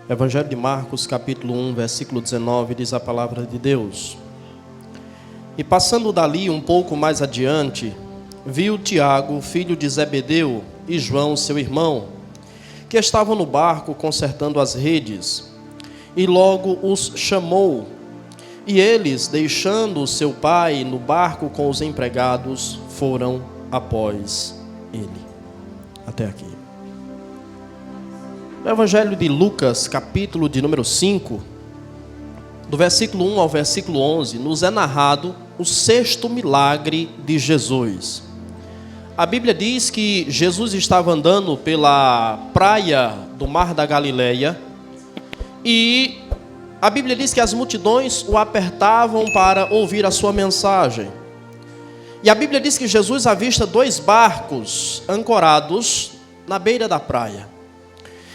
Evangelho de Marcos, capítulo 1, versículo 19, diz a palavra de Deus. E passando dali um pouco mais adiante, viu Tiago, filho de Zebedeu, e João, seu irmão, que estavam no barco consertando as redes. E logo os chamou. E eles, deixando seu pai no barco com os empregados, foram após ele. Até aqui. No Evangelho de Lucas, capítulo de número 5, do versículo 1 ao versículo 11, nos é narrado o sexto milagre de Jesus. A Bíblia diz que Jesus estava andando pela praia do Mar da Galileia e a Bíblia diz que as multidões o apertavam para ouvir a sua mensagem. E a Bíblia diz que Jesus avista dois barcos ancorados na beira da praia.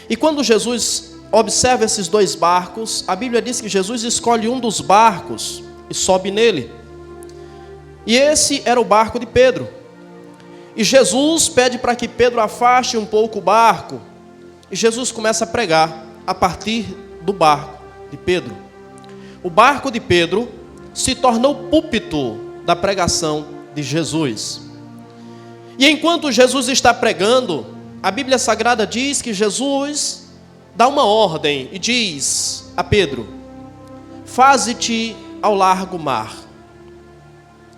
E quando Jesus observa esses dois barcos, a Bíblia diz que Jesus escolhe um dos barcos e sobe nele. E esse era o barco de Pedro. E Jesus pede para que Pedro afaste um pouco o barco. E Jesus começa a pregar a partir do barco de Pedro. O barco de Pedro se torna o púlpito da pregação de Jesus. E enquanto Jesus está pregando, a Bíblia Sagrada diz que Jesus dá uma ordem e diz a Pedro: faze-te ao largo mar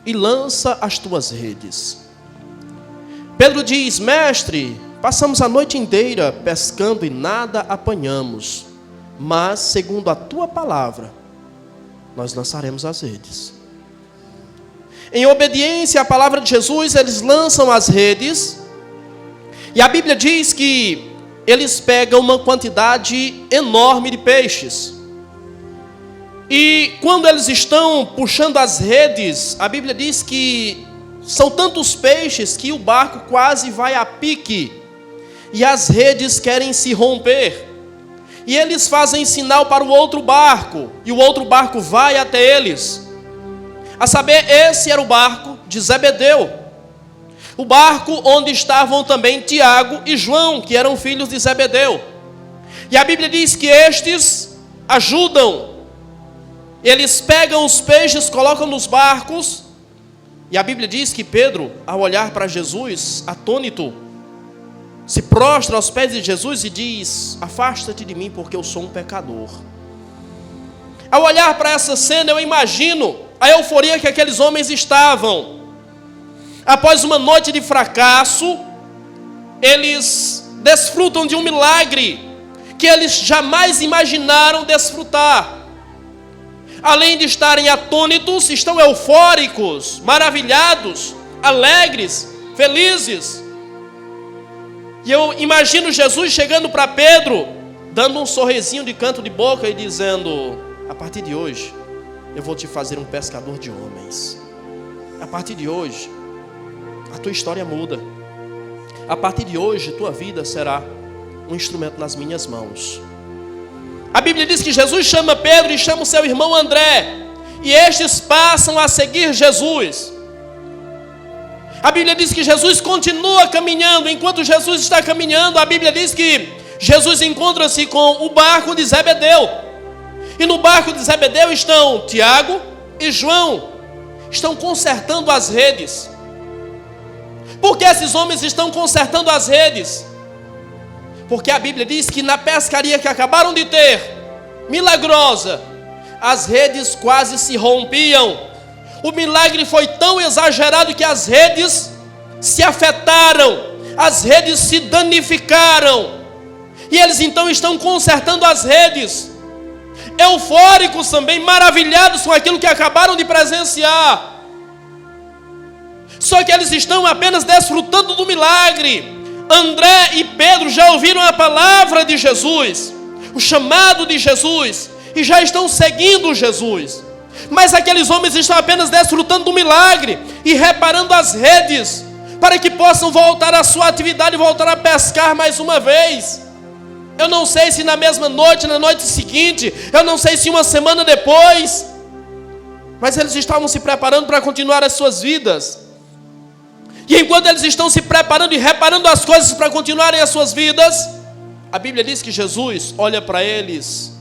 e lança as tuas redes. Pedro diz: mestre, passamos a noite inteira pescando e nada apanhamos, mas segundo a tua palavra, nós lançaremos as redes. Em obediência à palavra de Jesus, eles lançam as redes. E a Bíblia diz que eles pegam uma quantidade enorme de peixes. E quando eles estão puxando as redes, a Bíblia diz que são tantos peixes que o barco quase vai a pique. E as redes querem se romper. E eles fazem sinal para o outro barco. E o outro barco vai até eles. A saber, esse era o barco de Zebedeu. O barco onde estavam também Tiago e João, que eram filhos de Zebedeu. E a Bíblia diz que estes ajudam. Eles pegam os peixes, colocam nos barcos. E a Bíblia diz que Pedro, ao olhar para Jesus, atônito, se prostra aos pés de Jesus e diz: afasta-te de mim, porque eu sou um pecador. Ao olhar para essa cena, eu imagino a euforia que aqueles homens estavam. Após uma noite de fracasso, eles desfrutam de um milagre que eles jamais imaginaram desfrutar. Além de estarem atônitos, estão eufóricos, maravilhados, alegres, felizes. E eu imagino Jesus chegando para Pedro, dando um sorrisinho de canto de boca e dizendo: a partir de hoje, eu vou te fazer um pescador de homens. A partir de hoje, a tua história muda. A partir de hoje, tua vida será um instrumento nas minhas mãos. A Bíblia diz que Jesus chama Pedro e chama o seu irmão André. E estes passam a seguir Jesus. A Bíblia diz que Jesus continua caminhando. Enquanto Jesus está caminhando, a Bíblia diz que Jesus encontra-se com o barco de Zebedeu. E no barco de Zebedeu estão Tiago e João. Estão consertando as redes. Por que esses homens estão consertando as redes? Porque a Bíblia diz que na pescaria que acabaram de ter, milagrosa, as redes quase se rompiam. O milagre foi tão exagerado que as redes se afetaram, as redes se danificaram. E eles então estão consertando as redes, eufóricos também, maravilhados com aquilo que acabaram de presenciar. Só que eles estão apenas desfrutando do milagre. André e Pedro já ouviram a palavra de Jesus, o chamado de Jesus, e já estão seguindo Jesus. Mas aqueles homens estão apenas desfrutando do milagre e reparando as redes, para que possam voltar à sua atividade e voltar a pescar mais uma vez. Eu não sei se na mesma noite, na noite seguinte, eu não sei se uma semana depois, mas eles estavam se preparando para continuar as suas vidas. E enquanto eles estão se preparando e reparando as coisas para continuarem as suas vidas, a Bíblia diz que Jesus olha para eles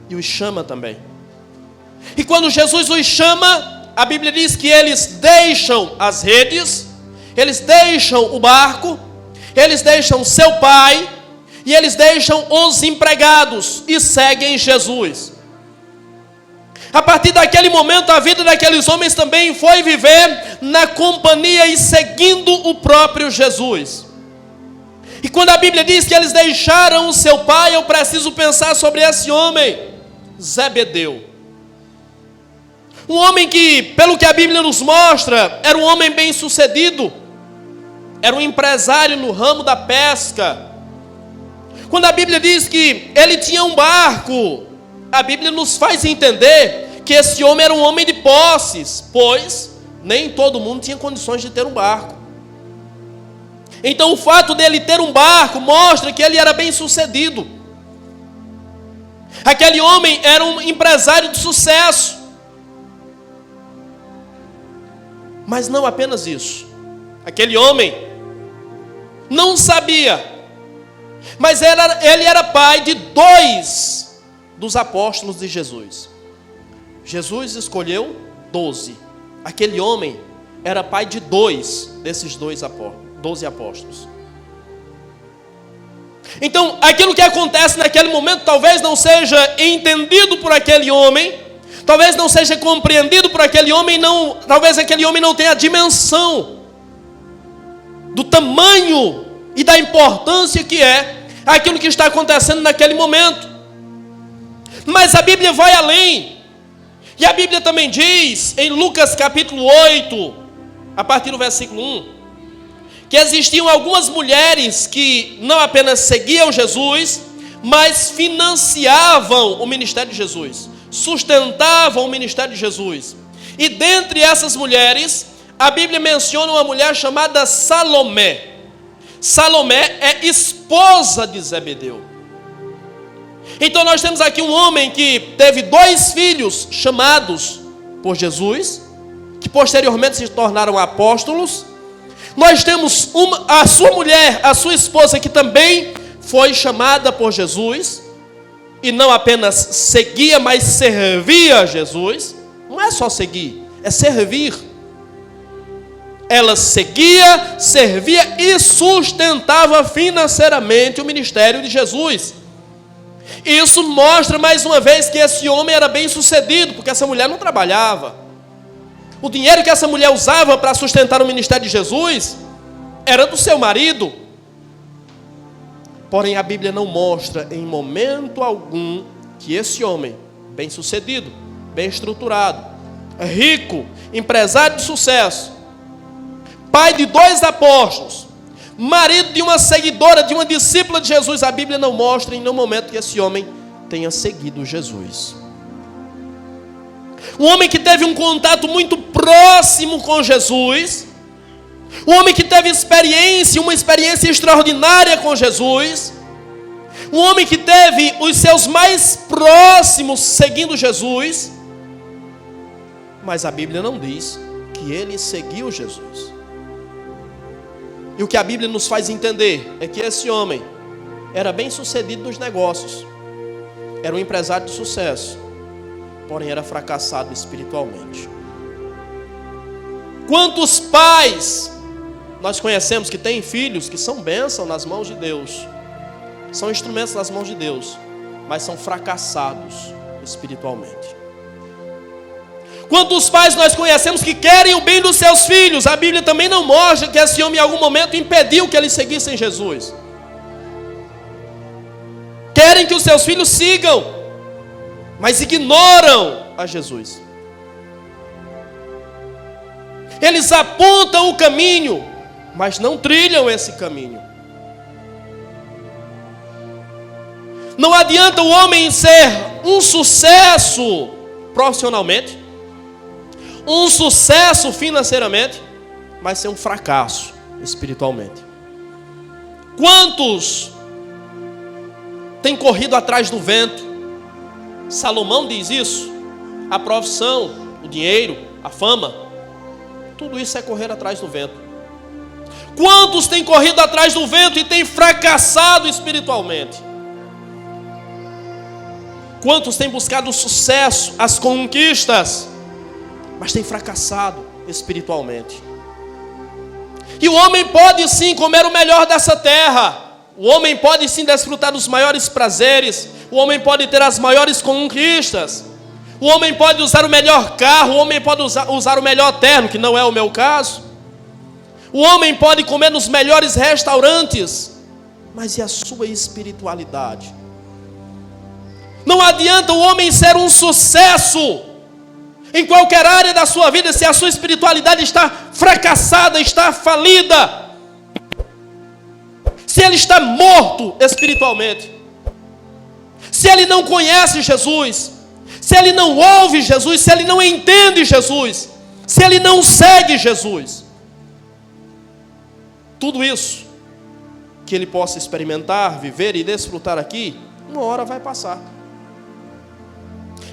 e os chama também. E quando Jesus os chama, a Bíblia diz que eles deixam as redes, eles deixam o barco, eles deixam seu pai e eles deixam os empregados e seguem Jesus. A partir daquele momento, a vida daqueles homens também foi viver na companhia e seguindo o próprio Jesus. E quando a Bíblia diz que eles deixaram o seu pai, eu preciso pensar sobre esse homem, Zebedeu. Um homem que, pelo que a Bíblia nos mostra, era um homem bem sucedido, era um empresário no ramo da pesca. Quando a Bíblia diz que ele tinha um barco, a Bíblia nos faz entender que esse homem era um homem de posses, pois nem todo mundo tinha condições de ter um barco. Então o fato dele ter um barco mostra que ele era bem sucedido. Aquele homem era um empresário de sucesso. Mas não apenas isso. Aquele homem não sabia, mas ele era pai de 2 dos apóstolos de Jesus. Jesus escolheu 12. Aquele homem era pai de 2 desses 12 apóstolos. Então, aquilo que acontece naquele momento talvez não seja entendido por aquele homem, talvez não seja compreendido por aquele homem, talvez aquele homem não tenha a dimensão do tamanho e da importância que é aquilo que está acontecendo naquele momento. Mas a Bíblia vai além. E a Bíblia também diz, em Lucas capítulo 8, a partir do versículo 1, que existiam algumas mulheres que não apenas seguiam Jesus, mas financiavam o ministério de Jesus, sustentavam o ministério de Jesus. E dentre essas mulheres, a Bíblia menciona uma mulher chamada Salomé. Salomé é esposa de Zebedeu. Então nós temos aqui um homem que teve 2 filhos chamados por Jesus, que posteriormente se tornaram apóstolos. Nós temos a sua mulher, a sua esposa, que também foi chamada por Jesus, e não apenas seguia, mas servia a Jesus. Não é só seguir, é servir. Ela seguia, servia e sustentava financeiramente o ministério de Jesus. Isso mostra mais uma vez que esse homem era bem sucedido, porque essa mulher não trabalhava. O dinheiro que essa mulher usava para sustentar o ministério de Jesus era do seu marido. Porém, a Bíblia não mostra em momento algum que esse homem, bem sucedido, bem estruturado, rico, empresário de sucesso, pai de 2 apóstolos, marido de uma seguidora, de uma discípula de Jesus, a Bíblia não mostra em nenhum momento que esse homem tenha seguido Jesus. Um homem que teve um contato muito próximo com Jesus, um homem que teve uma experiência extraordinária com Jesus, um homem que teve os seus mais próximos seguindo Jesus, mas a Bíblia não diz que ele seguiu Jesus. E o que a Bíblia nos faz entender é que esse homem era bem sucedido nos negócios, era um empresário de sucesso, porém era fracassado espiritualmente. Quantos pais nós conhecemos que têm filhos que são bênção nas mãos de Deus, são instrumentos nas mãos de Deus, mas são fracassados espiritualmente? Quantos pais nós conhecemos que querem o bem dos seus filhos? A Bíblia também não mostra que esse homem em algum momento impediu que eles seguissem Jesus. Querem que os seus filhos sigam, mas ignoram a Jesus. Eles apontam o caminho, mas não trilham esse caminho. Não adianta o homem ser um sucesso profissionalmente, um sucesso financeiramente, mas ser um fracasso espiritualmente. Quantos têm corrido atrás do vento? Salomão diz isso. A profissão, o dinheiro, a fama, tudo isso é correr atrás do vento. Quantos têm corrido atrás do vento e têm fracassado espiritualmente? Quantos têm buscado o sucesso, as conquistas, mas têm fracassado espiritualmente? E o homem pode sim comer o melhor dessa terra. O homem pode sim desfrutar dos maiores prazeres. O homem pode ter as maiores conquistas. O homem pode usar o melhor carro. O homem pode usar o melhor terno, que não é o meu caso. O homem pode comer nos melhores restaurantes. Mas e a sua espiritualidade? Não adianta o homem ser um sucesso em qualquer área da sua vida se a sua espiritualidade está fracassada, está falida. Se ele está morto espiritualmente. Se ele não conhece Jesus. Se ele não ouve Jesus. Se ele não entende Jesus. Se ele não segue Jesus. Tudo isso que ele possa experimentar, viver e desfrutar aqui, uma hora vai passar.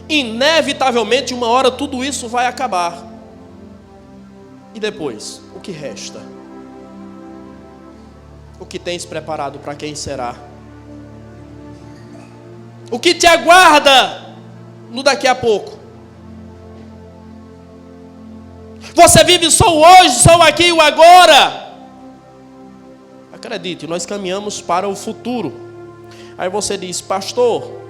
Inevitavelmente, uma hora tudo isso vai acabar. E depois, o que resta? O que tens preparado para quem será? O que te aguarda no daqui a pouco? Você vive só o hoje, só o aqui e o agora. Acredite, nós caminhamos para o futuro. Aí você diz: pastor,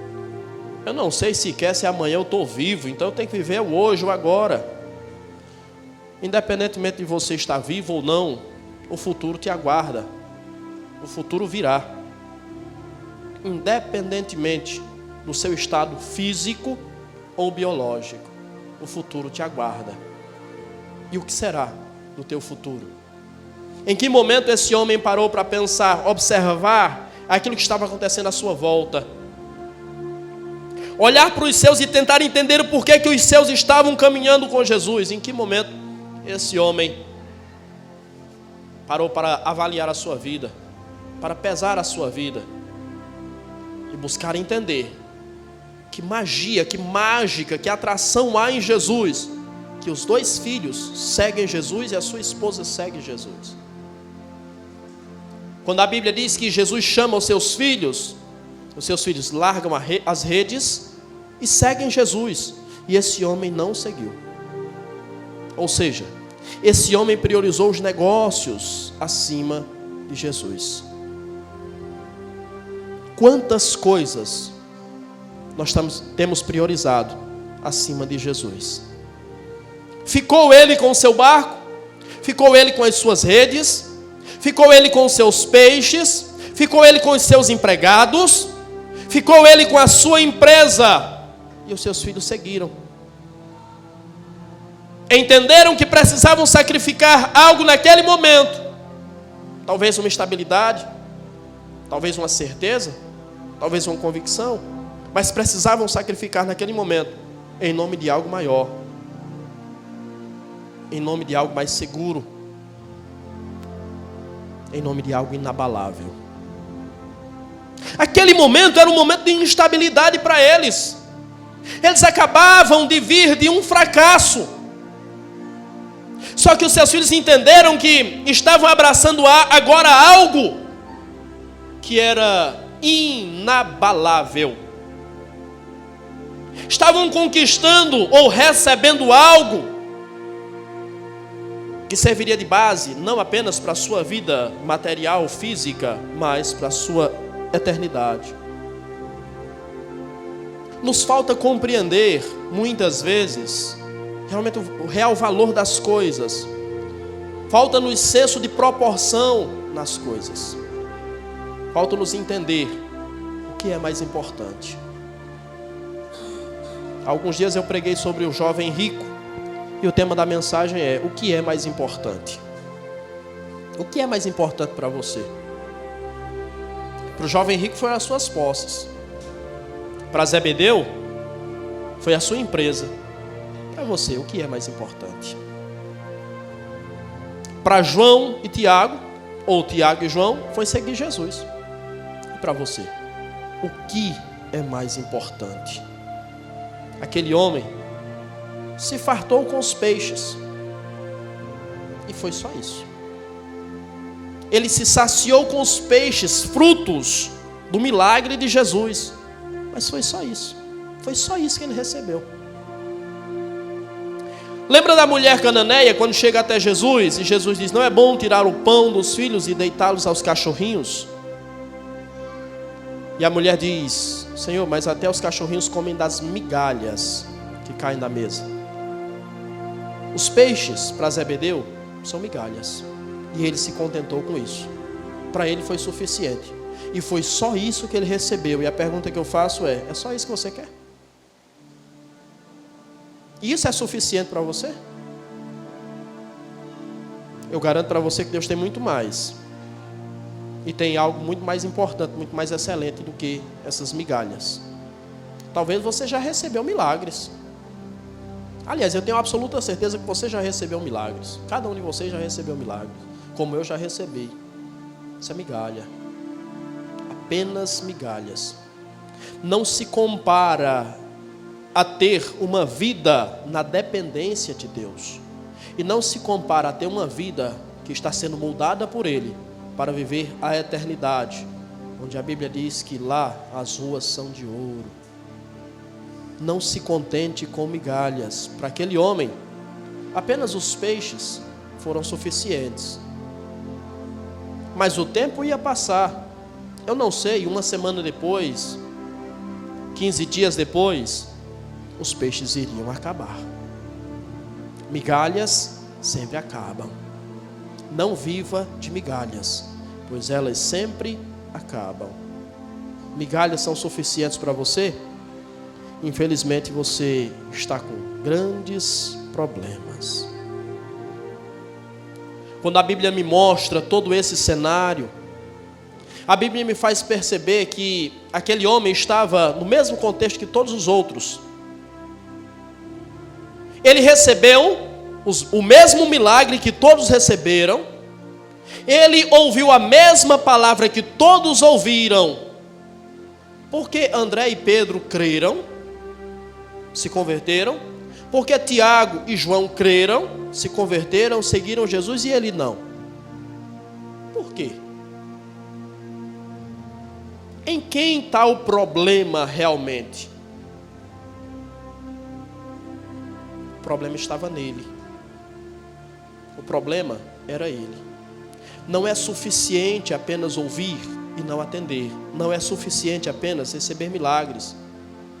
eu não sei sequer se amanhã eu estou vivo, então eu tenho que viver o hoje, o agora. Independentemente de você estar vivo ou não, o futuro te aguarda. O futuro virá. Independentemente do seu estado físico ou biológico, o futuro te aguarda. E o que será do teu futuro? Em que momento esse homem parou para pensar, observar aquilo que estava acontecendo à sua volta? Olhar para os seus e tentar entender o porquê que os seus estavam caminhando com Jesus. Em que momento esse homem parou para avaliar a sua vida, para pesar a sua vida e buscar entender que magia, que mágica, que atração há em Jesus, que os dois filhos seguem Jesus e a sua esposa segue Jesus. Quando a Bíblia diz que Jesus chama os seus filhos largam as redes e seguem Jesus. E esse homem não seguiu. Ou seja, esse homem priorizou os negócios acima de Jesus. Quantas coisas nós temos priorizado acima de Jesus? Ficou ele com o seu barco? Ficou ele com as suas redes? Ficou ele com os seus peixes? Ficou ele com os seus empregados? Ficou ele com a sua empresa? E os seus filhos seguiram. Entenderam que precisavam sacrificar algo naquele momento. Talvez uma estabilidade, talvez uma certeza, talvez uma convicção, mas precisavam sacrificar naquele momento, em nome de algo maior, em nome de algo mais seguro, em nome de algo inabalável. Aquele momento era um momento de instabilidade para eles. Eles acabavam de vir de um fracasso. Só que os seus filhos entenderam que estavam abraçando agora algo que era inabalável. Estavam conquistando ou recebendo algo que serviria de base não apenas para a sua vida material, física, mas para a sua eternidade. Nos falta compreender, muitas vezes, realmente o real valor das coisas. Falta-nos senso de proporção nas coisas. Falta-nos entender o que é mais importante. Há alguns dias eu preguei sobre o jovem rico. E o tema da mensagem é: o que é mais importante? O que é mais importante para você? Para o jovem rico foram as suas posses. Para Zebedeu foi a sua empresa. Para você, o que é mais importante? Para João e Tiago, ou Tiago e João, foi seguir Jesus. E para você, o que é mais importante? Aquele homem se fartou com os peixes. E foi só isso. Ele se saciou com os peixes, frutos do milagre de Jesus. Mas foi só isso. Foi só isso que ele recebeu. Lembra da mulher cananeia quando chega até Jesus e Jesus diz: não é bom tirar o pão dos filhos e deitá-los aos cachorrinhos? E a mulher diz: Senhor, mas até os cachorrinhos comem das migalhas que caem da mesa. Os peixes para Zebedeu são migalhas. E ele se contentou com isso. Para ele foi suficiente. E foi só isso que ele recebeu. E a pergunta que eu faço é só isso que você quer? Isso é suficiente para você? Eu garanto para você que Deus tem muito mais. E tem algo muito mais importante, muito mais excelente do que essas migalhas. Talvez você já recebeu milagres. Aliás, eu tenho absoluta certeza que você já recebeu milagres. Cada um de vocês já recebeu milagres. Como eu já recebi. Isso é migalha. Apenas migalhas. Não se compara a ter uma vida na dependência de Deus. E não se compara a ter uma vida que está sendo moldada por Ele para viver a eternidade, onde a Bíblia diz que lá as ruas são de ouro. Não se contente com migalhas. Para aquele homem, apenas os peixes foram suficientes. Mas o tempo ia passar. Eu não sei, uma semana depois, 15 dias depois, os peixes iriam acabar. Migalhas sempre acabam. Não viva de migalhas, pois elas sempre acabam. Migalhas são suficientes para você? Infelizmente você está com grandes problemas. Quando a Bíblia me mostra todo esse cenário, a Bíblia me faz perceber que aquele homem estava no mesmo contexto que todos os outros. Ele recebeu o mesmo milagre que todos receberam. Ele ouviu a mesma palavra que todos ouviram. Porque André e Pedro creram, se converteram. Porque Tiago e João creram, se converteram, seguiram Jesus, e ele não. Por quê? Em quem está o problema realmente? O problema estava nele. O problema era ele. Não é suficiente apenas ouvir e não atender. Não é suficiente apenas receber milagres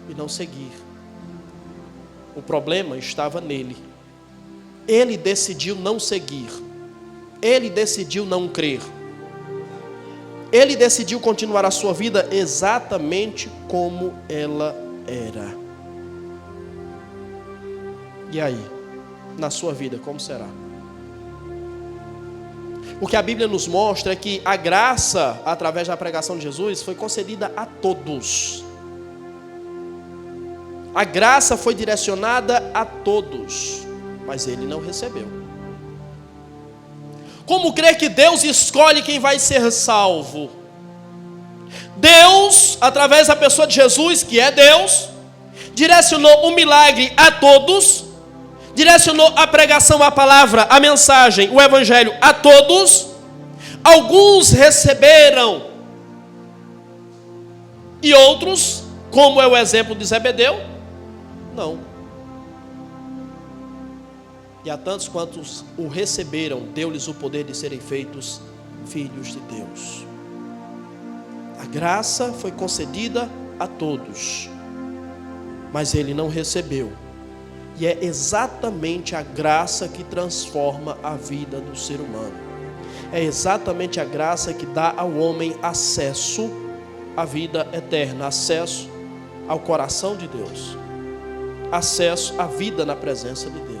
e não seguir. O problema estava nele. Ele decidiu não seguir. Ele decidiu não crer. Ele decidiu continuar a sua vida exatamente como ela era. E aí, na sua vida, como será? O que a Bíblia nos mostra é que a graça, através da pregação de Jesus, foi concedida a todos. A graça foi direcionada a todos, mas ele não recebeu. Como crer que Deus escolhe quem vai ser salvo? Deus, através da pessoa de Jesus, que é Deus, direcionou o milagre a todos, direcionou a pregação, a palavra, a mensagem, o evangelho a todos. Alguns receberam e outros, como é o exemplo de Zebedeu, não. E a tantos quantos o receberam, deu-lhes o poder de serem feitos filhos de Deus. A graça foi concedida a todos, mas ele não recebeu. E é exatamente a graça que transforma a vida do ser humano. É exatamente a graça que dá ao homem acesso à vida eterna, acesso ao coração de Deus, acesso à vida na presença de Deus.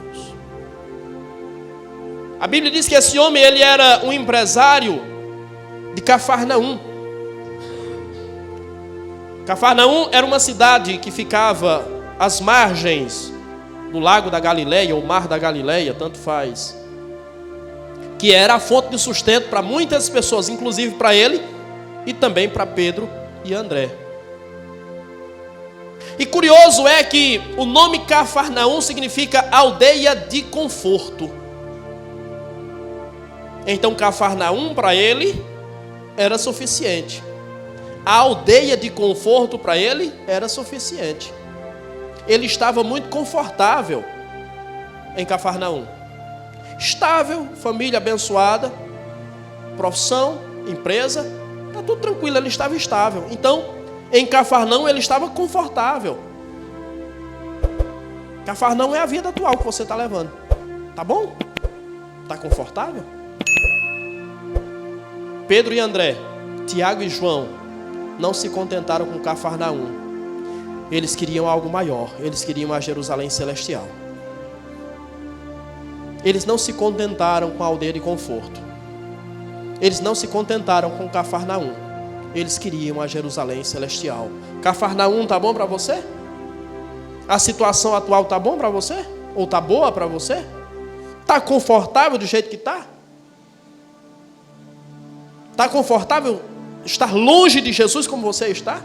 A Bíblia diz que esse homem, ele era um empresário de Cafarnaum. Cafarnaum era uma cidade que ficava às margens do lago da Galileia, ou mar da Galileia, tanto faz, que era a fonte de sustento para muitas pessoas, inclusive para ele e também para Pedro e André. E curioso é que o nome Cafarnaum significa aldeia de conforto. Então Cafarnaum para ele era suficiente. A aldeia de conforto para ele era suficiente. ele estava muito confortável em Cafarnaum. Estável, família abençoada, profissão, empresa, está tudo tranquilo, ele estava estável. Então, em Cafarnaum ele estava confortável. Cafarnaum é a vida atual que você está levando. Tá bom? Está confortável? Pedro e André, Tiago e João não se contentaram com Cafarnaum. Eles queriam algo maior. Eles queriam a Jerusalém celestial. Eles não se contentaram com a aldeia de conforto. Eles não se contentaram com Cafarnaum. Eles queriam a Jerusalém celestial. Cafarnaum tá bom para você? A situação atual tá bom para você? Ou tá boa para você? Tá confortável do jeito que tá? Tá confortável estar longe de Jesus como você está?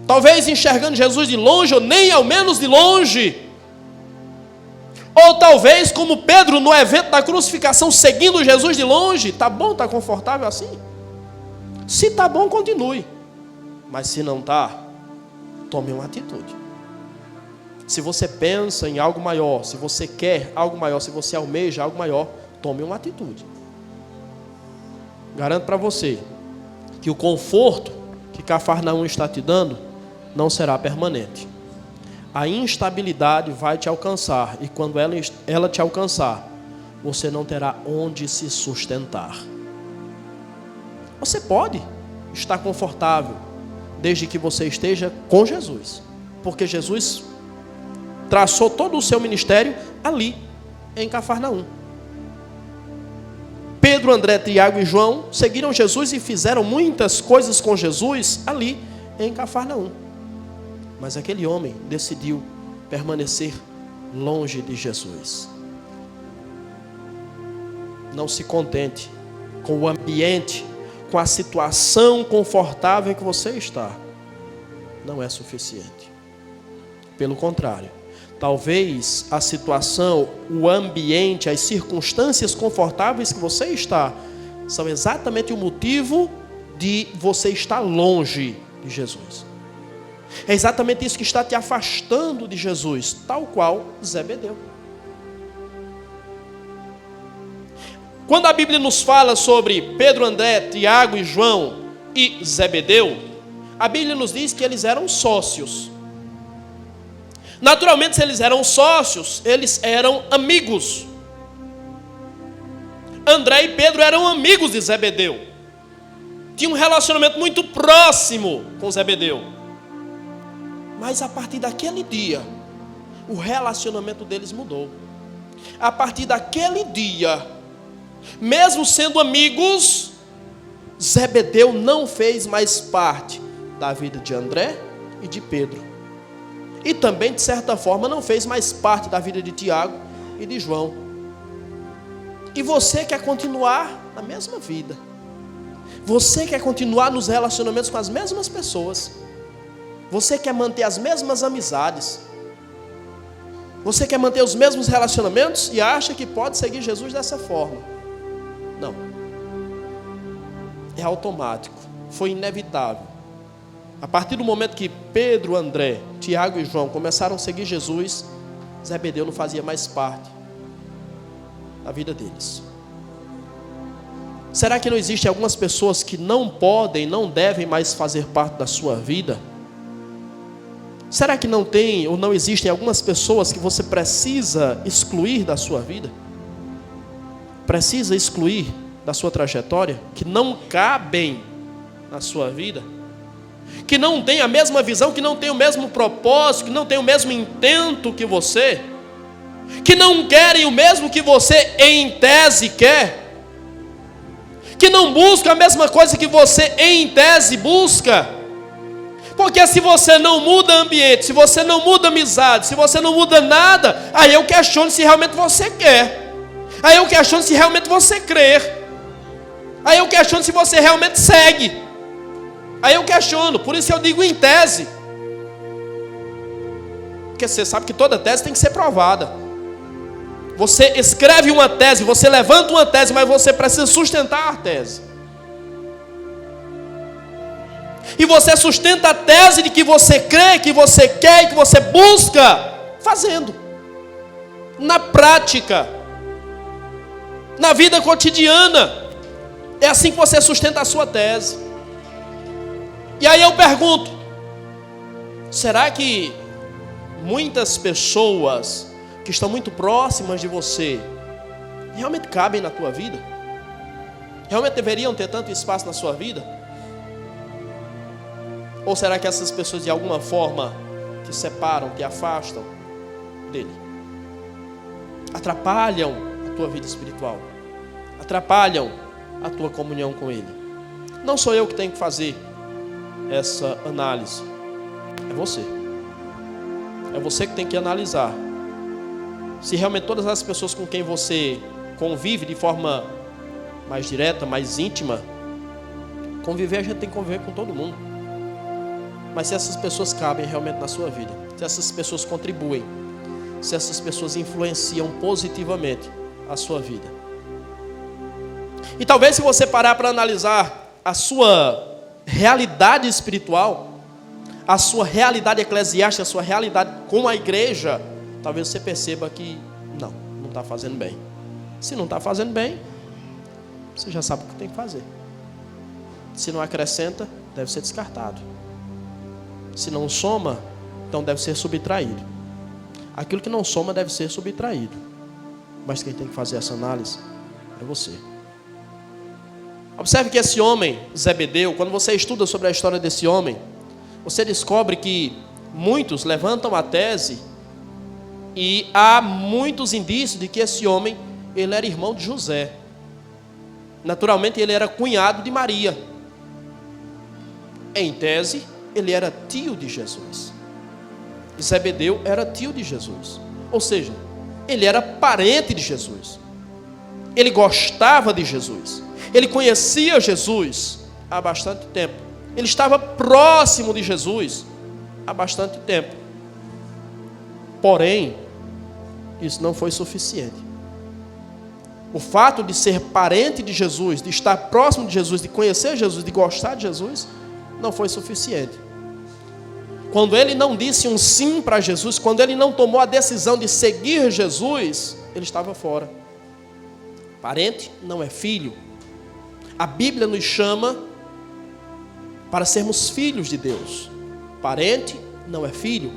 Talvez enxergando Jesus de longe, ou nem ao menos de longe. Ou talvez como Pedro no evento da crucificação, seguindo Jesus de longe. Tá bom, tá confortável assim? Se tá bom, continue. Mas se não tá, tome uma atitude. Se você pensa em algo maior, se você quer algo maior, se você almeja algo maior, tome uma atitude. Garanto para você que o conforto que Cafarnaum está te dando não será permanente. A instabilidade vai te alcançar, e quando ela te alcançar, você não terá onde se sustentar. Você pode estar confortável, desde que você esteja com Jesus, porque Jesus traçou todo o seu ministério ali, em Cafarnaum. Pedro, André, Tiago e João seguiram Jesus e fizeram muitas coisas com Jesus ali, em Cafarnaum. Mas aquele homem decidiu permanecer longe de Jesus. Não se contente com o ambiente, com a situação confortável em que você está. Não é suficiente. Pelo contrário, talvez a situação, o ambiente, as circunstâncias confortáveis que você está, são exatamente o motivo de você estar longe de Jesus. É exatamente isso que está te afastando de Jesus, tal qual Zebedeu. Quando a Bíblia nos fala sobre Pedro, André, Tiago e João e Zebedeu, a Bíblia nos diz que eles eram sócios. Naturalmente, se eles eram sócios, eles eram amigos. André e Pedro eram amigos de Zebedeu. Tinham um relacionamento muito próximo com Zebedeu. Mas a partir daquele dia, o relacionamento deles mudou. A partir daquele dia, mesmo sendo amigos, Zebedeu não fez mais parte da vida de André e de Pedro. E também, de certa forma, não fez mais parte da vida de Tiago e de João. E você quer continuar na mesma vida. Você quer continuar nos relacionamentos com as mesmas pessoas. Você quer manter as mesmas amizades. Você quer manter os mesmos relacionamentos e acha que pode seguir Jesus dessa forma. Não. É automático. Foi inevitável. A partir do momento que Pedro, André, Tiago e João começaram a seguir Jesus, Zebedeu não fazia mais parte da vida deles. Será que não existem algumas pessoas que não podem, não devem mais fazer parte da sua vida? Será que não tem ou não existem algumas pessoas que você precisa excluir da sua vida? Precisa excluir da sua trajetória? Que não cabem na sua vida? Que não tem a mesma visão, que não tem o mesmo propósito, que não tem o mesmo intento que você? Que não querem o mesmo que você em tese quer? Que não buscam a mesma coisa que você em tese busca? Porque se você não muda ambiente, se você não muda amizade, se você não muda nada, aí eu questiono se realmente você quer. Aí eu questiono se realmente você crê. Aí eu questiono se você realmente segue. Aí eu questiono, por isso eu digo em tese. Porque você sabe que toda tese tem que ser provada. Você escreve uma tese, você levanta uma tese, mas você precisa sustentar a tese. E você sustenta a tese de que você crê, que você quer e que você busca fazendo. Na prática. Na vida cotidiana. É assim que você sustenta a sua tese. E aí eu pergunto, será que muitas pessoas que estão muito próximas de você realmente cabem na tua vida? Realmente deveriam ter tanto espaço na sua vida? Ou será que essas pessoas de alguma forma te separam, te afastam dele? Atrapalham a tua vida espiritual, atrapalham a tua comunhão com ele. Não sou eu que tenho que fazer essa análise, é você. É você que tem que analisar se realmente todas as pessoas com quem você convive de forma mais direta, mais íntima. Conviver, a gente tem que conviver com todo mundo. Mas se essas pessoas cabem realmente na sua vida, se essas pessoas contribuem, se essas pessoas influenciam positivamente a sua vida. E talvez se você parar para analisar a sua realidade espiritual, a sua realidade eclesiástica, a sua realidade com a igreja, talvez você perceba que não está fazendo bem. Se não está fazendo bem, você já sabe o que tem que fazer. Se não acrescenta, deve ser descartado. Se não soma, então deve ser subtraído. Aquilo que não soma deve ser subtraído. Mas quem tem que fazer essa análise é você. Observe que esse homem, Zebedeu, quando você estuda sobre a história desse homem, você descobre que muitos levantam a tese e há muitos indícios de que esse homem, ele era irmão de José. Naturalmente, ele era cunhado de Maria. Em tese, ele era tio de Jesus. Zebedeu era tio de Jesus. Ou seja, ele era parente de Jesus. Ele gostava de Jesus. Ele conhecia Jesus há bastante tempo. Ele estava próximo de Jesus há bastante tempo. Porém, isso não foi suficiente. O fato de ser parente de Jesus, de estar próximo de Jesus, de conhecer Jesus, de gostar de Jesus, não foi suficiente. Quando ele não disse um sim para Jesus, quando ele não tomou a decisão de seguir Jesus, ele estava fora. Parente não é filho. A Bíblia nos chama para sermos filhos de Deus. Parente não é filho.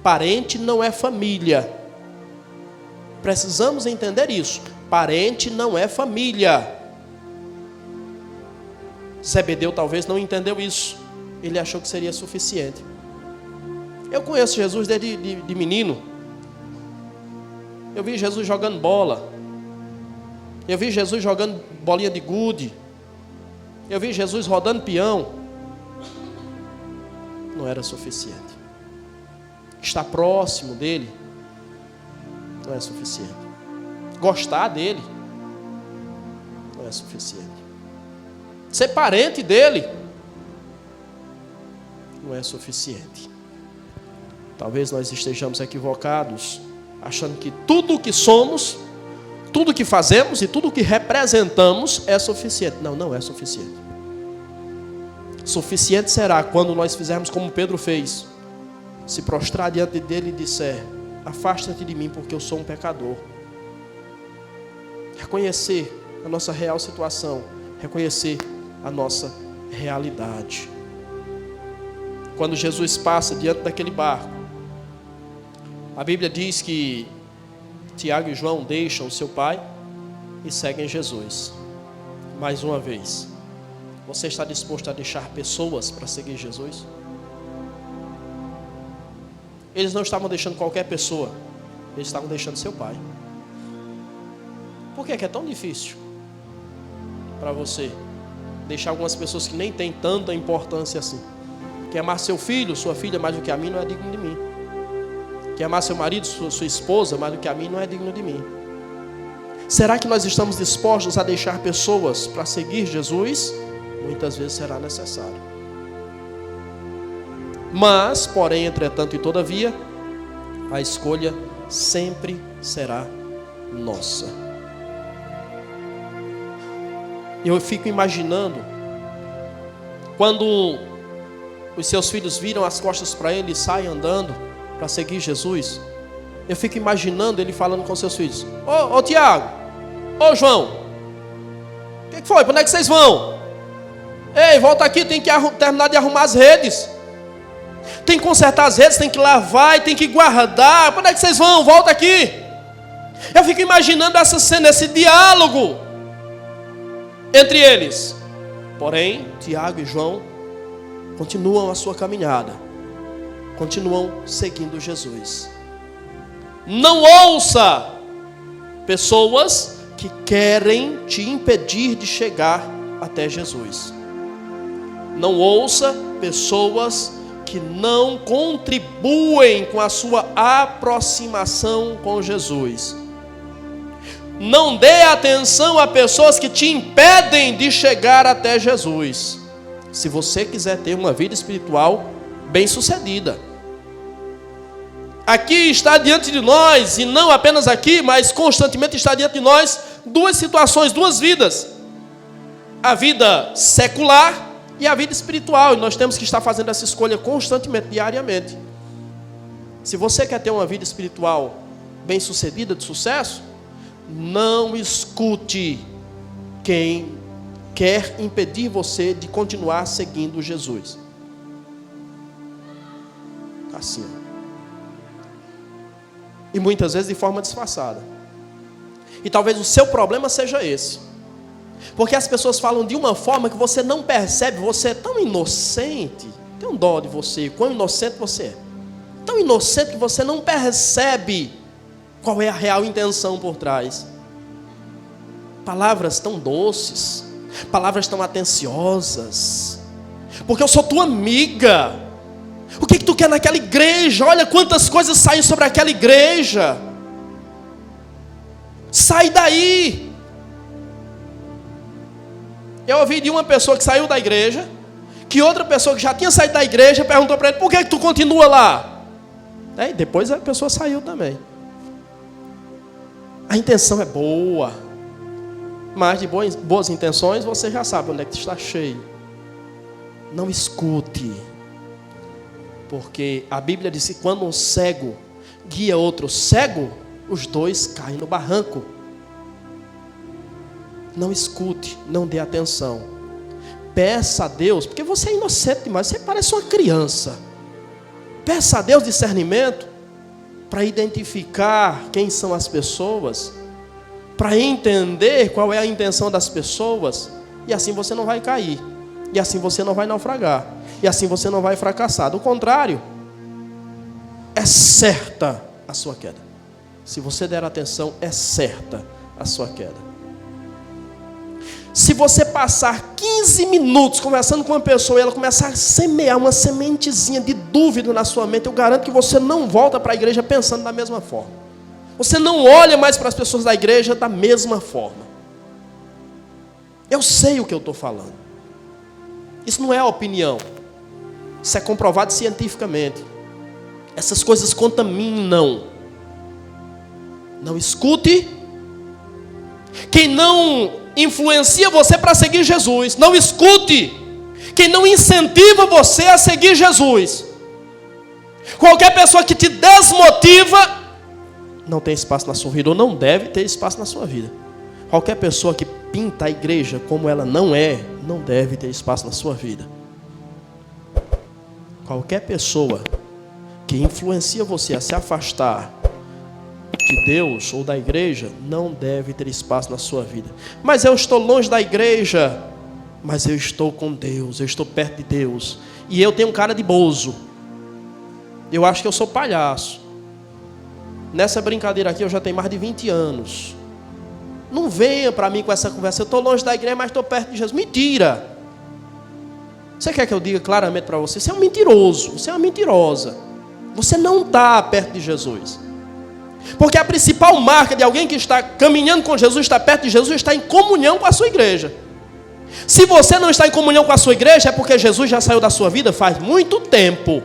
Parente não é família. Precisamos entender isso. Parente não é família. Zebedeu talvez não entendeu isso. Ele achou que seria suficiente. Eu conheço Jesus desde de menino. Eu vi Jesus jogando bola. Eu vi Jesus jogando bolinha de gude. Eu vi Jesus rodando peão. Não era suficiente. Estar próximo dele não é suficiente. Gostar dele não é suficiente. Ser parente dele não é suficiente. Talvez nós estejamos equivocados, achando que tudo o que somos, tudo o que fazemos e tudo o que representamos é suficiente. Não, não é suficiente. Suficiente será quando nós fizermos como Pedro fez, se prostrar diante dele e disser: afasta-te de mim, porque eu sou um pecador. Reconhecer a nossa real situação, reconhecer a nossa realidade. Quando Jesus passa diante daquele barco, a Bíblia diz que Tiago e João deixam o seu pai e seguem Jesus. Mais uma vez, você está disposto a deixar pessoas para seguir Jesus? Eles não estavam deixando qualquer pessoa, eles estavam deixando seu pai. Por que é tão difícil para você deixar algumas pessoas que nem têm tanta importância assim? Que amar seu filho, sua filha mais do que a mim não é digno de mim. Que amar seu marido, sua esposa mais do que a mim não é digno de mim. Será que nós estamos dispostos a deixar pessoas para seguir Jesus? Muitas vezes será necessário. Mas, porém, entretanto e todavia, a escolha sempre será nossa. Eu fico imaginando quando os seus filhos viram as costas para ele e saem andando para seguir Jesus. Eu fico imaginando ele falando com seus filhos: Ô Tiago, ô João, o que foi? Para onde é que vocês vão? Ei, volta aqui, tem que terminar de arrumar as redes. Tem que consertar as redes, tem que lavar e tem que guardar. Para onde é que vocês vão? Volta aqui. Eu fico imaginando essa cena, esse diálogo entre eles. Porém, Tiago e João continuam a sua caminhada, continuam seguindo Jesus. Não ouça pessoas que querem te impedir de chegar até Jesus. Não ouça pessoas que não contribuem com a sua aproximação com Jesus. Não dê atenção a pessoas que te impedem de chegar até Jesus, se você quiser ter uma vida espiritual bem-sucedida. Aqui está diante de nós, e não apenas aqui, mas constantemente está diante de nós, duas situações, duas vidas: a vida secular e a vida espiritual. E nós temos que estar fazendo essa escolha constantemente, diariamente. Se você quer ter uma vida espiritual bem-sucedida, de sucesso, não escute quem quer impedir você de continuar seguindo Jesus. Assim. E muitas vezes de forma disfarçada. E talvez o seu problema seja esse. Porque as pessoas falam de uma forma que você não percebe. Você é tão inocente. Tem um dó de você, quão inocente você é. Tão inocente que você não percebe qual é a real intenção por trás. Palavras tão doces, palavras tão atenciosas. Porque eu sou tua amiga. O que tu quer naquela igreja? Olha quantas coisas saem sobre aquela igreja. Sai daí. Eu ouvi de uma pessoa que saiu da igreja, que outra pessoa que já tinha saído da igreja perguntou para ele: por que tu continua lá? E depois a pessoa saiu também. A intenção é boa, mas de boas intenções você já sabe onde é que está cheio. Não escute, porque a Bíblia diz que quando um cego guia outro cego, os dois caem no barranco. Não escute, não dê atenção. Peça a Deus, porque você é inocente demais, você parece uma criança. Peça a Deus discernimento para identificar quem são as pessoas, para entender qual é a intenção das pessoas, e assim você não vai cair, e assim você não vai naufragar, e assim você não vai fracassar. Do contrário, é certa a sua queda. Se você der atenção, é certa a sua queda. Se você passar 15 minutos conversando com uma pessoa e ela começar a semear uma sementezinha de dúvida na sua mente, eu garanto que você não volta para a igreja pensando da mesma forma. Você não olha mais para as pessoas da igreja da mesma forma. Eu sei o que eu estou falando. Isso não é opinião. Isso é comprovado cientificamente. Essas coisas contaminam. Não escute quem não influencia você para seguir Jesus. Não escute quem não incentiva você a seguir Jesus. Qualquer pessoa que te desmotiva não tem espaço na sua vida, ou não deve ter espaço na sua vida. Qualquer pessoa que pinta a igreja como ela não é, não deve ter espaço na sua vida. Qualquer pessoa que influencia você a se afastar de Deus ou da igreja, não deve ter espaço na sua vida. Mas eu estou longe da igreja, mas eu estou com Deus, eu estou perto de Deus, e eu tenho cara de bozo, eu acho que eu sou palhaço. Nessa brincadeira aqui eu já tenho mais de 20 anos. Não venha para mim com essa conversa: eu estou longe da igreja, mas estou perto de Jesus. Mentira. Você quer que eu diga claramente para você? Você é um mentiroso, você é uma mentirosa. Você não está perto de Jesus. Porque a principal marca de alguém que está caminhando com Jesus, está perto de Jesus, está em comunhão com a sua igreja. Se você não está em comunhão com a sua igreja, é porque Jesus já saiu da sua vida faz muito tempo.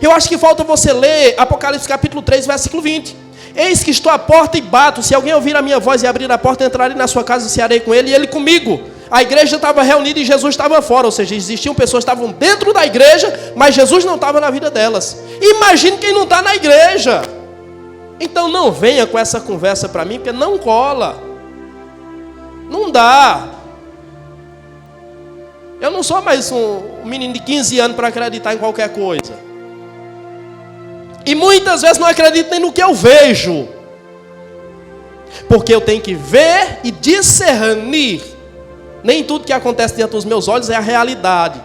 Eu acho que falta você ler Apocalipse capítulo 3, versículo 20. Eis que estou à porta e bato. Se alguém ouvir a minha voz e abrir a porta, entrarei na sua casa e cearei com ele e ele comigo. A igreja estava reunida e Jesus estava fora. Ou seja, existiam pessoas que estavam dentro da igreja, mas Jesus não estava na vida delas. Imagine quem não está na igreja. Então não venha com essa conversa para mim, porque não cola. Não dá. Eu não sou mais um menino de 15 anos para acreditar em qualquer coisa. E muitas vezes não acredito nem no que eu vejo. Porque eu tenho que ver e discernir. Nem tudo que acontece diante dos meus olhos é a realidade.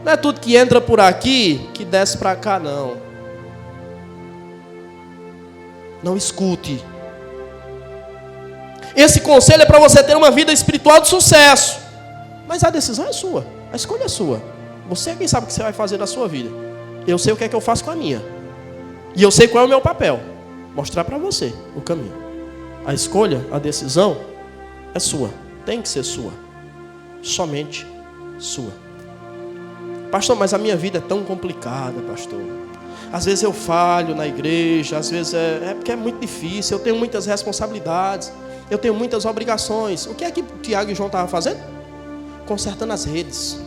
Não é tudo que entra por aqui que desce para cá, não. Não escute. Esse conselho é para você ter uma vida espiritual de sucesso. Mas a decisão é sua. A escolha é sua. Você é quem sabe o que você vai fazer na sua vida. Eu sei o que é que eu faço com a minha. E eu sei qual é o meu papel. Mostrar para você o caminho. A escolha, a decisão é sua. Tem que ser sua. Somente sua. Pastor, mas a minha vida é tão complicada, pastor. Às vezes eu falho na igreja, às vezes é porque é muito difícil, eu tenho muitas responsabilidades, eu tenho muitas obrigações. O que é que Tiago e João estavam fazendo? Consertando as redes.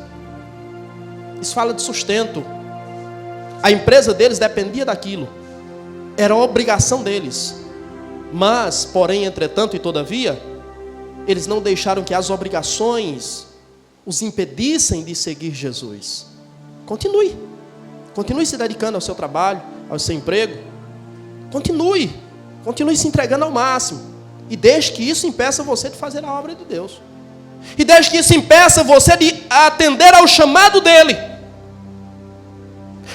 Isso fala de sustento. A empresa deles dependia daquilo. Era a obrigação deles. Mas, porém, entretanto e todavia, eles não deixaram que as obrigações os impedissem de seguir Jesus. Continue. Continue se dedicando ao seu trabalho, ao seu emprego. Continue se entregando ao máximo. E deixe que isso impeça você de fazer a obra de Deus. E deixe que isso impeça você de atender ao chamado dele.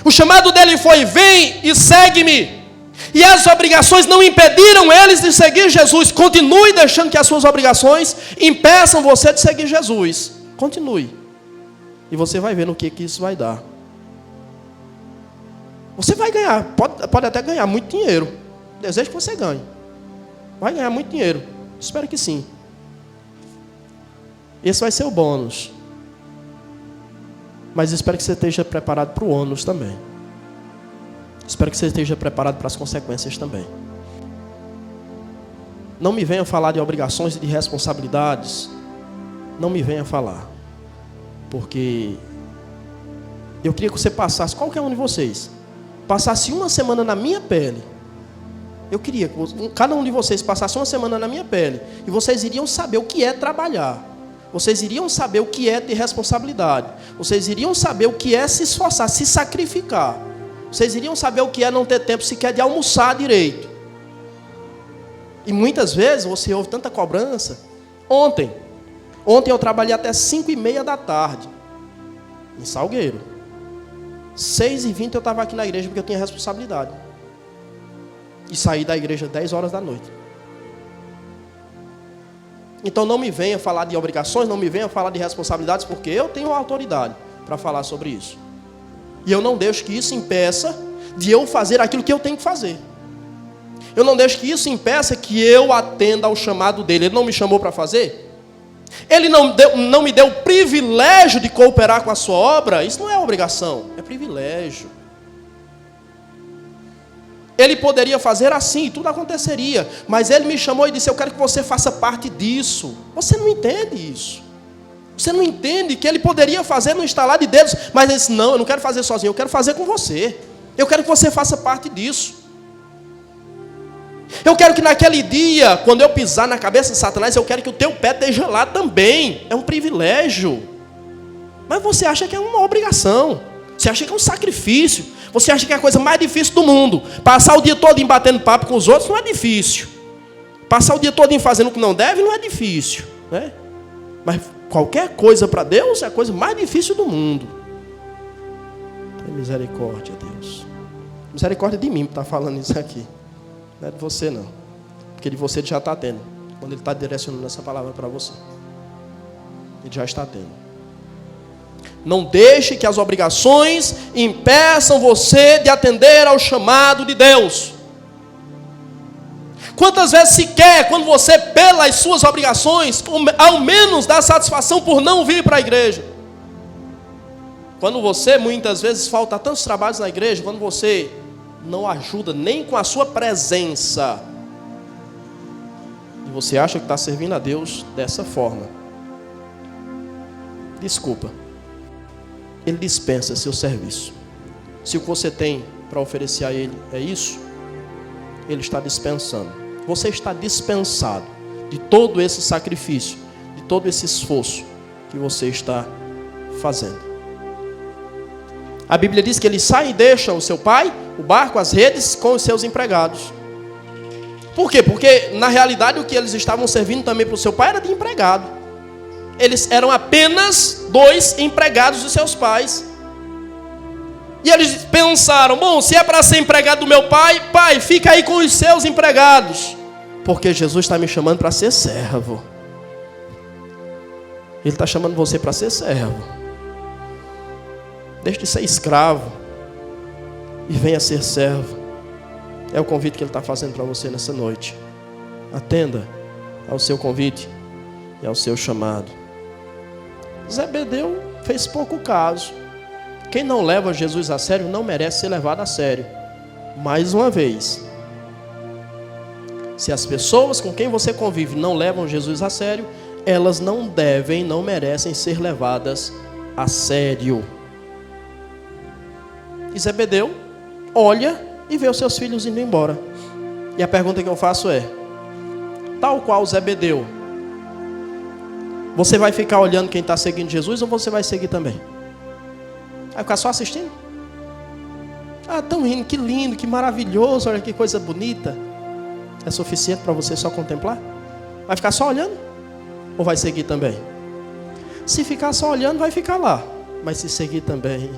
O chamado dele foi: vem e segue-me. E as obrigações não impediram eles de seguir Jesus. Continue deixando que as suas obrigações impeçam você de seguir Jesus. Continue. E você vai ver no que isso vai dar. Você vai ganhar, pode até ganhar muito dinheiro. Desejo que você ganhe. Vai ganhar muito dinheiro. Espero que sim. Esse vai ser o bônus. Mas espero que você esteja preparado para o ônus também. Espero que você esteja preparado para as consequências também. Não me venha falar de obrigações e de responsabilidades. Não me venha falar. Porque eu queria que você passasse, qualquer um de vocês, passasse uma semana na minha pele. Eu queria que cada um de vocês passasse uma semana na minha pele. E vocês iriam saber o que é trabalhar. Vocês iriam saber o que é ter responsabilidade. Vocês iriam saber o que é se esforçar, se sacrificar. Vocês iriam saber o que é não ter tempo sequer de almoçar direito. E muitas vezes você ouve tanta cobrança. Ontem eu trabalhei até 5:30 da tarde. Em Salgueiro. 6:20 eu estava aqui na igreja porque eu tinha responsabilidade. E saí da igreja 10 horas da noite. Então não me venha falar de obrigações, não me venha falar de responsabilidades, porque eu tenho autoridade para falar sobre isso. E eu não deixo que isso impeça de eu fazer aquilo que eu tenho que fazer. Eu não deixo que isso impeça que eu atenda ao chamado dele. Ele não me chamou para fazer? Ele não me deu o privilégio de cooperar com a sua obra? Isso não é obrigação, é privilégio. Ele poderia fazer assim, tudo aconteceria. Mas ele me chamou e disse: eu quero que você faça parte disso. Você não entende isso. Você não entende que ele poderia fazer no estalar de dedos. Mas ele disse: não, eu não quero fazer sozinho, eu quero fazer com você. Eu quero que você faça parte disso. Eu quero que naquele dia, quando eu pisar na cabeça de Satanás, eu quero que o teu pé esteja lá também. É um privilégio. Mas você acha que é uma obrigação. Você acha que é um sacrifício. Você acha que é a coisa mais difícil do mundo. Passar o dia todo batendo papo com os outros não é difícil. Passar o dia todo fazendo o que não deve não é difícil, né? Mas qualquer coisa para Deus é a coisa mais difícil do mundo. Tem misericórdia, Deus. Misericórdia de mim que está falando isso aqui. Não é de você não. Porque de você ele já está tendo. Quando ele está direcionando essa palavra para você. Ele já está tendo. Não deixe que as obrigações impeçam você de atender ao chamado de Deus. Quantas vezes se quer, quando você, pelas suas obrigações, ao menos dá satisfação por não vir para a igreja? Quando você, muitas vezes, falta tantos trabalhos na igreja, quando você não ajuda nem com a sua presença, e você acha que está servindo a Deus dessa forma, desculpa. Ele dispensa seu serviço. Se o que você tem para oferecer a Ele é isso, Ele está dispensando. Você está dispensado de todo esse sacrifício, de todo esse esforço que você está fazendo. A Bíblia diz que ele sai e deixa o seu pai, o barco, as redes, com os seus empregados. Por quê? Porque, na realidade, o que eles estavam servindo também para o seu pai era de empregado. Eles eram apenas 2 empregados dos seus pais. E eles pensaram, bom, se é para ser empregado do meu pai, pai, fica aí com os seus empregados. Porque Jesus está me chamando para ser servo. Ele está chamando você para ser servo. Deixe de ser escravo e venha ser servo. É o convite que Ele está fazendo para você nessa noite. Atenda ao seu convite e ao seu chamado. Zebedeu fez pouco caso. Quem não leva Jesus a sério não merece ser levado a sério. Mais uma vez, se as pessoas com quem você convive não levam Jesus a sério, elas não devem, não merecem ser levadas a sério. E Zebedeu olha e vê os seus filhos indo embora. E a pergunta que eu faço é: tal qual Zebedeu, você vai ficar olhando quem está seguindo Jesus ou você vai seguir também? Vai ficar só assistindo? Ah, tão rindo, que lindo, que maravilhoso, olha que coisa bonita. É suficiente para você só contemplar? Vai ficar só olhando? Ou vai seguir também? Se ficar só olhando, vai ficar lá. Mas se seguir também,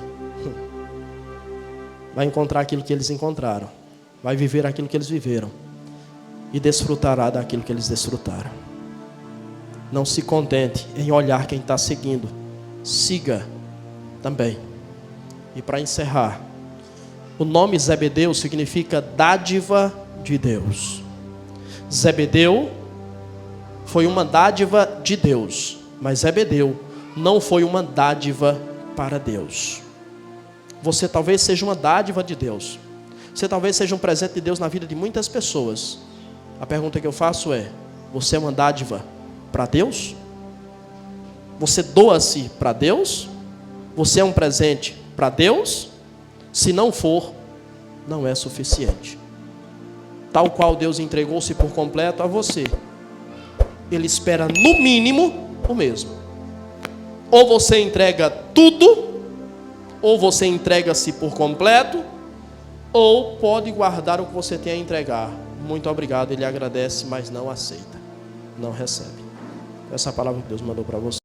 vai encontrar aquilo que eles encontraram. Vai viver aquilo que eles viveram. E desfrutará daquilo que eles desfrutaram. Não se contente em olhar quem está seguindo. Siga também. E para encerrar, o nome Zebedeu significa dádiva de Deus. Zebedeu foi uma dádiva de Deus, mas Zebedeu não foi uma dádiva para Deus. Você talvez seja uma dádiva de Deus. Você talvez seja um presente de Deus na vida de muitas pessoas. A pergunta que eu faço é: você é uma dádiva para Deus? Você doa-se para Deus? Você é um presente para Deus? Se não for, não é suficiente. Tal qual Deus entregou-se por completo a você, Ele espera no mínimo o mesmo. Ou você entrega tudo, ou você entrega-se por completo, ou pode guardar o que você tem a entregar. Muito obrigado, Ele agradece, mas não aceita, não recebe. Essa é a palavra que Deus mandou para você.